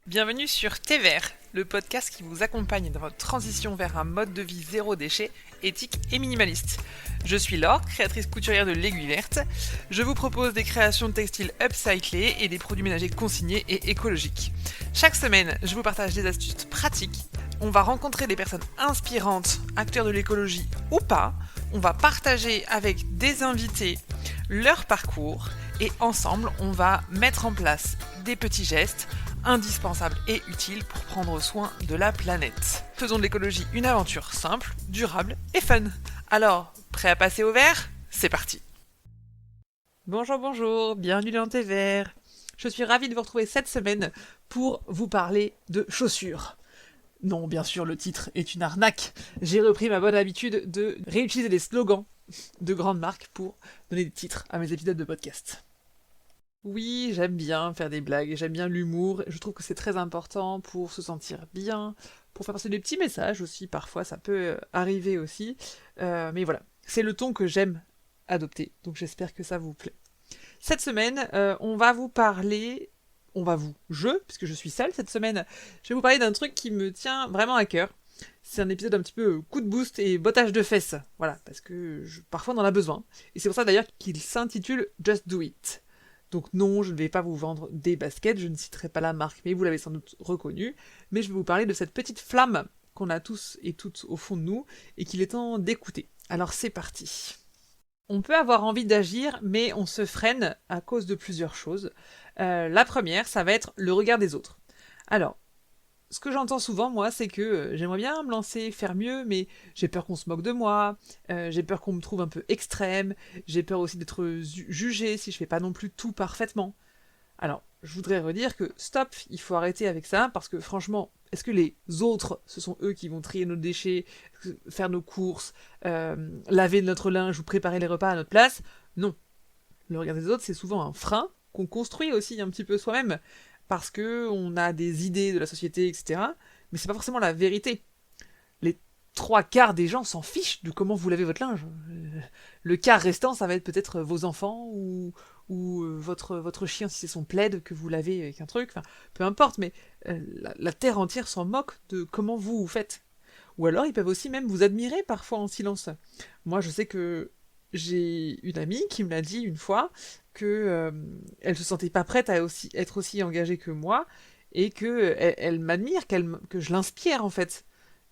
Bienvenue sur Thé Vert, le podcast qui vous accompagne dans votre transition vers un mode de vie zéro déchet, éthique et minimaliste. Je suis Laure, créatrice couturière de l'Aiguille Verte. Je vous propose des créations de textiles upcyclés et des produits ménagers consignés et écologiques. Chaque semaine, je vous partage des astuces pratiques. On va rencontrer des personnes inspirantes, acteurs de l'écologie ou pas. On va partager avec des invités leur parcours et ensemble, on va mettre en place des petits gestes indispensable et utile pour prendre soin de la planète. Faisons de l'écologie une aventure simple, durable et fun. Alors, prêt à passer au vert ? C'est parti. Bonjour, bienvenue dans Thé Vert. Je suis ravie de vous retrouver cette semaine pour vous parler de chaussures. Non, bien sûr, le titre est une arnaque. J'ai repris ma bonne habitude de réutiliser des slogans de grandes marques pour donner des titres à mes épisodes de podcast. Oui, j'aime bien faire des blagues, j'aime bien l'humour, je trouve que c'est très important pour se sentir bien, pour faire passer des petits messages aussi, parfois ça peut arriver aussi, mais voilà, c'est le ton que j'aime adopter, donc j'espère que ça vous plaît. Cette semaine, puisque je suis seule cette semaine, je vais vous parler d'un truc qui me tient vraiment à cœur. C'est un épisode un petit peu coup de boost et bottage de fesses, voilà, parce que parfois on en a besoin, et c'est pour ça d'ailleurs qu'il s'intitule Just Do It. Donc non, je ne vais pas vous vendre des baskets, je ne citerai pas la marque, mais vous l'avez sans doute reconnue, mais je vais vous parler de cette petite flamme qu'on a tous et toutes au fond de nous, et qu'il est temps d'écouter. Alors c'est parti. On peut avoir envie d'agir, mais on se freine à cause de plusieurs choses. La première, ça va être le regard des autres. Alors, ce que j'entends souvent, moi, c'est que j'aimerais bien me lancer, faire mieux, mais j'ai peur qu'on se moque de moi, j'ai peur qu'on me trouve un peu extrême, j'ai peur aussi d'être jugée si je fais pas non plus tout parfaitement. Alors, je voudrais redire que stop, il faut arrêter avec ça, parce que franchement, est-ce que les autres, ce sont eux qui vont trier nos déchets, faire nos courses, laver notre linge ou préparer les repas à notre place? Non. Le regard des autres, c'est souvent un frein qu'on construit aussi un petit peu soi-même, parce que on a des idées de la société, etc. Mais c'est pas forcément la vérité. Les trois quarts des gens s'en fichent de comment vous lavez votre linge. Le quart restant, ça va être peut-être vos enfants ou votre chien si c'est son plaid que vous lavez avec un truc. Enfin, peu importe, mais la terre entière s'en moque de comment vous faites. Ou alors ils peuvent aussi même vous admirer parfois en silence. Moi, je sais que j'ai une amie qui me l'a dit une fois que elle se sentait pas prête à être aussi engagée que moi et que elle m'admire, que je l'inspire en fait,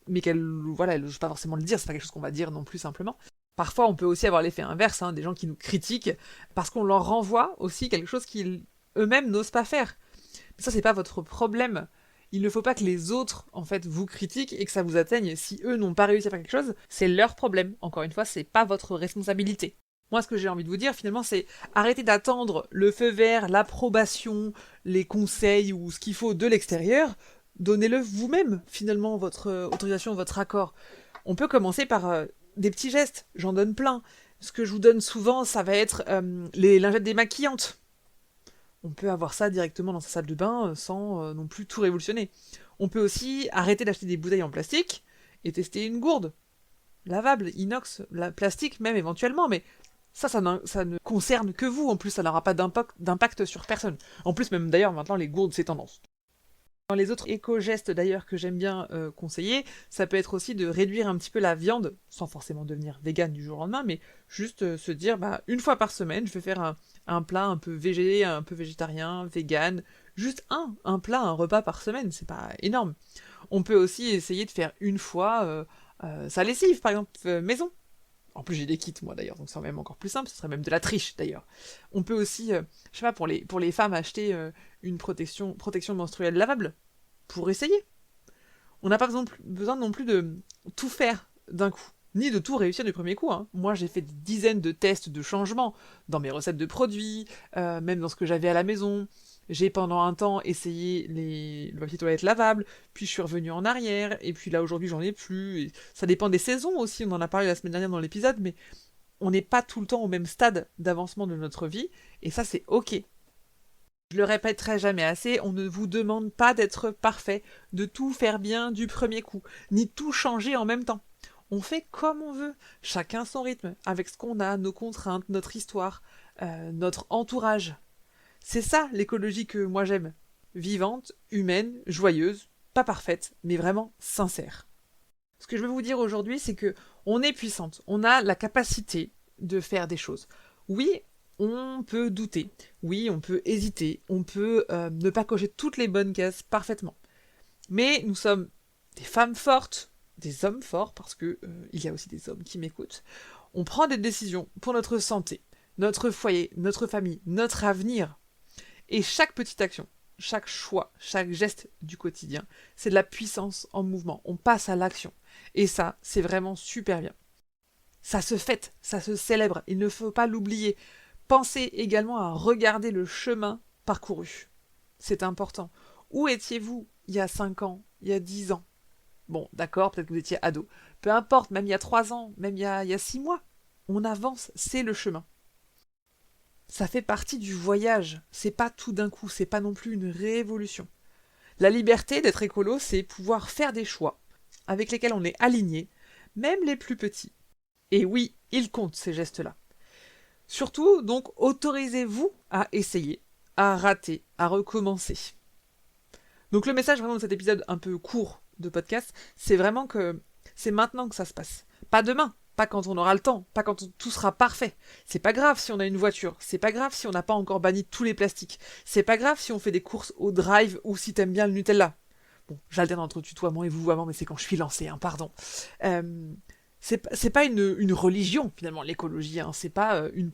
mais qu'elle voilà, elle n'ose pas forcément le dire, c'est pas quelque chose qu'on va dire non plus simplement. Parfois, on peut aussi avoir l'effet inverse, hein, des gens qui nous critiquent parce qu'on leur renvoie aussi quelque chose qu'ils eux-mêmes n'osent pas faire. Mais ça, c'est pas votre problème. Il ne faut pas que les autres, en fait, vous critiquent et que ça vous atteigne. Si eux n'ont pas réussi à faire quelque chose, c'est leur problème. Encore une fois, c'est pas votre responsabilité. Moi, ce que j'ai envie de vous dire, finalement, c'est arrêter d'attendre le feu vert, l'approbation, les conseils ou ce qu'il faut de l'extérieur. Donnez-le vous-même, finalement, votre autorisation, votre accord. On peut commencer par des petits gestes. J'en donne plein. Ce que je vous donne souvent, ça va être les lingettes démaquillantes. On peut avoir ça directement dans sa salle de bain sans non plus tout révolutionner. On peut aussi arrêter d'acheter des bouteilles en plastique et tester une gourde. Lavable, inox, plastique même éventuellement, mais ça ne concerne que vous. En plus, ça n'aura pas d'impact sur personne. En plus, même d'ailleurs, maintenant, les gourdes, c'est tendance. Dans les autres éco-gestes d'ailleurs que j'aime bien conseiller, ça peut être aussi de réduire un petit peu la viande, sans forcément devenir vegan du jour au lendemain, mais juste se dire, bah, une fois par semaine, je vais faire un plat un peu végé, un peu végétarien, vegan, juste un plat, un repas par semaine, c'est pas énorme. On peut aussi essayer de faire une fois sa lessive, par exemple, maison. En plus, j'ai des kits, moi, d'ailleurs, donc c'est même encore plus simple, ce serait même de la triche, d'ailleurs. On peut aussi, je sais pas, pour les femmes, acheter une protection menstruelle lavable, pour essayer. On n'a pas besoin non plus de tout faire d'un coup, ni de tout réussir du premier coup, hein. Moi, j'ai fait des dizaines de tests de changements dans mes recettes de produits, même dans ce que j'avais à la maison. J'ai pendant un temps essayé le papier toilette lavable, puis je suis revenue en arrière, et puis là aujourd'hui j'en ai plus. Et ça dépend des saisons aussi, on en a parlé la semaine dernière dans l'épisode, mais on n'est pas tout le temps au même stade d'avancement de notre vie, et ça c'est ok. Je le répéterai jamais assez, on ne vous demande pas d'être parfait, de tout faire bien du premier coup, ni tout changer en même temps. On fait comme on veut, chacun son rythme, avec ce qu'on a, nos contraintes, notre histoire, notre entourage. C'est ça l'écologie que moi j'aime. vivante, humaine, joyeuse, pas parfaite, mais vraiment sincère. Ce que je veux vous dire aujourd'hui, c'est que on est puissante, on a la capacité de faire des choses. Oui, on peut douter, oui, on peut hésiter, on peut ne pas cocher toutes les bonnes cases parfaitement. Mais nous sommes des femmes fortes, des hommes forts, parce que il y a aussi des hommes qui m'écoutent. On prend des décisions pour notre santé, notre foyer, notre famille, notre avenir. Et chaque petite action, chaque choix, chaque geste du quotidien, c'est de la puissance en mouvement. On passe à l'action. Et ça, c'est vraiment super bien. Ça se fête, ça se célèbre, il ne faut pas l'oublier. Pensez également à regarder le chemin parcouru. C'est important. Où étiez-vous il y a 5 ans, il y a 10 ans? Bon, d'accord, peut-être que vous étiez ado. Peu importe, même il y a 3 ans, même il y a 6 mois. On avance, c'est le chemin. Ça fait partie du voyage. C'est pas tout d'un coup, c'est pas non plus une révolution. La liberté d'être écolo, c'est pouvoir faire des choix avec lesquels on est aligné, même les plus petits. Et oui, ils comptent ces gestes-là. Surtout, donc, autorisez-vous à essayer, à rater, à recommencer. Donc le message vraiment de cet épisode un peu court de podcast, c'est vraiment que c'est maintenant que ça se passe. Pas demain, pas quand on aura le temps, pas quand tout sera parfait. C'est pas grave si on a une voiture, c'est pas grave si on n'a pas encore banni tous les plastiques, c'est pas grave si on fait des courses au drive ou si t'aimes bien le Nutella. Bon, j'alterne entre tutoiement et vouvoiement, mais c'est quand je suis lancée, hein, pardon. C'est pas une religion, finalement, l'écologie. Hein. C'est pas une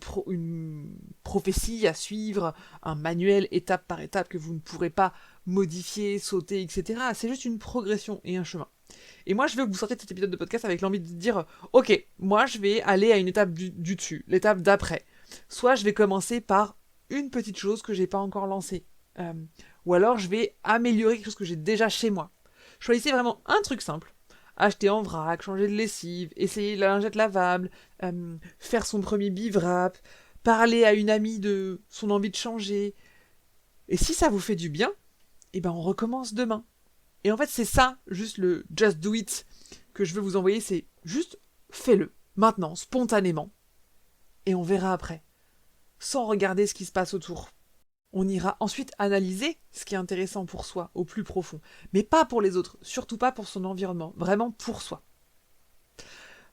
prophétie à suivre, un manuel étape par étape que vous ne pourrez pas modifier, sauter, etc. C'est juste une progression et un chemin. Et moi, je veux que vous sortiez de cet épisode de podcast avec l'envie de dire ok, moi, je vais aller à une étape du dessus, l'étape d'après. Soit je vais commencer par une petite chose que j'ai pas encore lancée. Ou alors, je vais améliorer quelque chose que j'ai déjà chez moi. Choisissez vraiment un truc simple. Acheter en vrac, changer de lessive, essayer la lingette lavable, faire son premier bivrap, parler à une amie de son envie de changer. Et si ça vous fait du bien, eh ben on recommence demain. Et en fait, c'est ça, juste le just do it que je veux vous envoyer, c'est juste fais-le, maintenant, spontanément. Et on verra après, sans regarder ce qui se passe autour. On ira ensuite analyser ce qui est intéressant pour soi, au plus profond. Mais pas pour les autres, surtout pas pour son environnement, vraiment pour soi.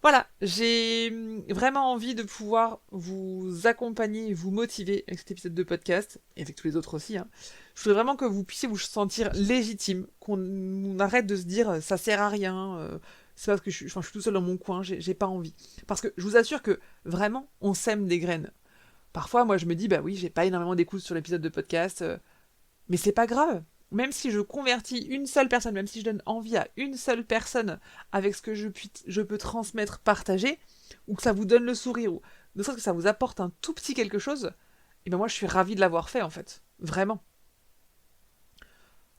Voilà, j'ai vraiment envie de pouvoir vous accompagner, vous motiver avec cet épisode de podcast, et avec tous les autres aussi. Hein. Je voudrais vraiment que vous puissiez vous sentir légitime, qu'on arrête de se dire ça sert à rien, c'est parce que je suis tout seul dans mon coin, j'ai pas envie. Parce que je vous assure que vraiment, on sème des graines. Parfois, moi, je me dis, bah oui, j'ai pas énormément d'écoute sur l'épisode de podcast, mais c'est pas grave. Même si je convertis une seule personne, même si je donne envie à une seule personne avec ce que je peux transmettre, partager, ou que ça vous donne le sourire, ou ne serait-ce que ça vous apporte un tout petit quelque chose, et ben moi je suis ravie de l'avoir fait en fait. Vraiment.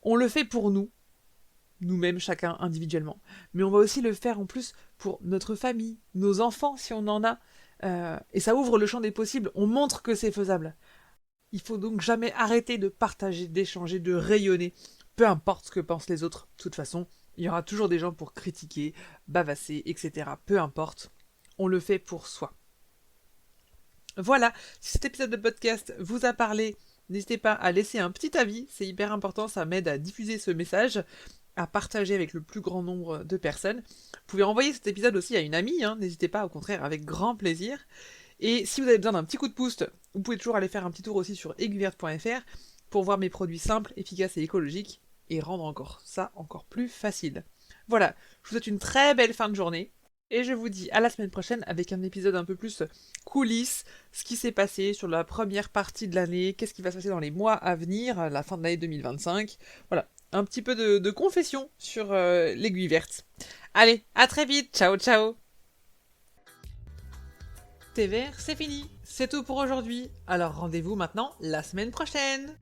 On le fait pour nous, nous-mêmes, chacun individuellement. Mais on va aussi le faire en plus pour notre famille, nos enfants si on en a. Et ça ouvre le champ des possibles, on montre que c'est faisable. Il faut donc jamais arrêter de partager, d'échanger, de rayonner, peu importe ce que pensent les autres. De toute façon, il y aura toujours des gens pour critiquer, bavasser, etc. Peu importe, on le fait pour soi. Voilà, si cet épisode de podcast vous a parlé, n'hésitez pas à laisser un petit avis, c'est hyper important, ça m'aide à diffuser ce message, à partager avec le plus grand nombre de personnes. Vous pouvez envoyer cet épisode aussi à une amie, hein, n'hésitez pas, au contraire, avec grand plaisir. Et si vous avez besoin d'un petit coup de pouce, vous pouvez toujours aller faire un petit tour aussi sur aiguilleverte.fr pour voir mes produits simples, efficaces et écologiques et rendre encore ça encore plus facile. Voilà, je vous souhaite une très belle fin de journée et je vous dis à la semaine prochaine avec un épisode un peu plus coulisses, ce qui s'est passé sur la première partie de l'année, qu'est-ce qui va se passer dans les mois à venir, la fin de l'année 2025. Voilà, un petit peu de confession sur l'aiguille verte. Allez, à très vite, ciao ciao. Thé vert, c'est fini. C'est tout pour aujourd'hui. Alors rendez-vous maintenant la semaine prochaine.